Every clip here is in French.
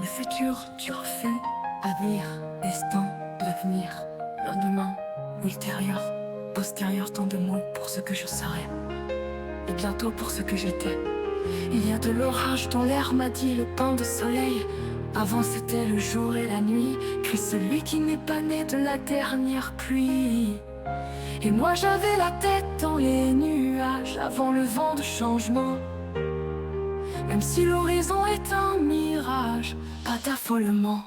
futur, tu refais. Avenir, destin, l'avenir, lendemain, ultérieur, postérieur, tant de mots pour ce que je serai. Et bientôt pour ce que j'étais. Il y a de l'orage dans l'air, m'a dit le pain de soleil. Avant c'était le jour et la nuit, crie celui qui n'est pas né de la dernière pluie. Et moi j'avais la tête dans les nuages, avant le vent de changement. Même si l'horizon est un mirage, pas d'affolement.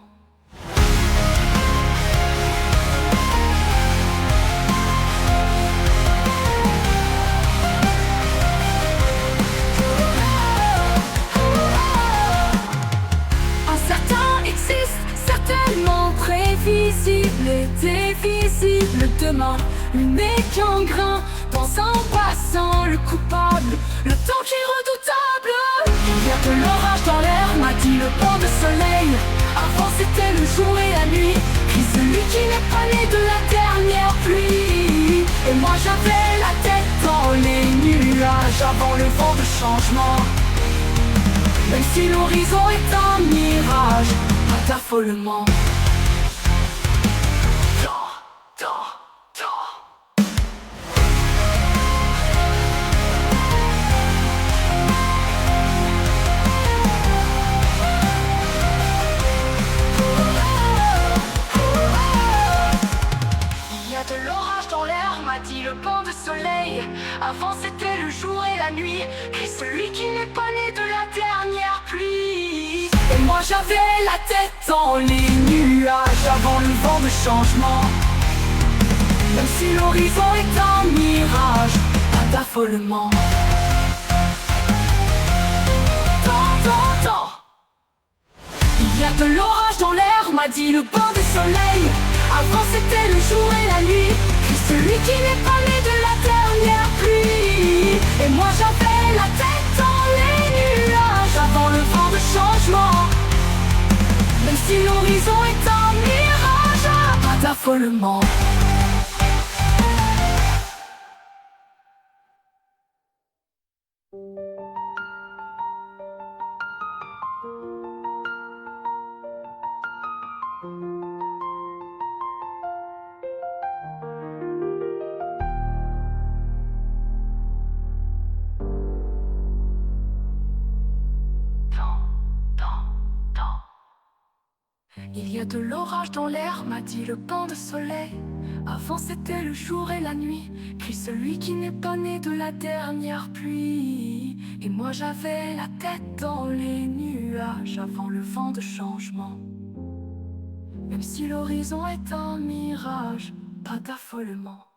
Incertain existe, certainement prévisible et dévisible. Demain, lui n'est qu'un grain dans un bassin. Le coupable, le temps qui est redoutable. Il y a de l'orage dans l'air, m'a dit le banc de soleil. Avant c'était le jour et la nuit, crie celui qui n'est pas né de la dernière pluie. Et moi j'avais la tête dans les nuages, avant le vent de changement. Même si l'horizon est un mirage, pas d'affolement. De l'orage dans l'air, m'a dit le banc de soleil. Avant c'était le jour et la nuit, et celui qui n'est pas né de la dernière pluie. Et moi j'avais la tête dans les nuages, avant le vent de changement. Même si l'horizon est un mirage, pas d'affolement. Il y a de l'orage dans l'air, m'a dit le banc de soleil. Avant c'était le jour et la nuit, puis celui qui n'est pas né de la dernière pluie. Et moi j'avais la tête dans les nuages, avant le vent de changement. Même si l'horizon est un mirage, pas d'affolement. Il y a de l'orage dans l'air, m'a dit le banc de soleil. Avant c'était le jour et la nuit, crie celui qui n'est pas né de la dernière pluie. Et moi j'avais la tête dans les nuages, avant le vent de changement. Même si l'horizon est un mirage, pas d'affolement.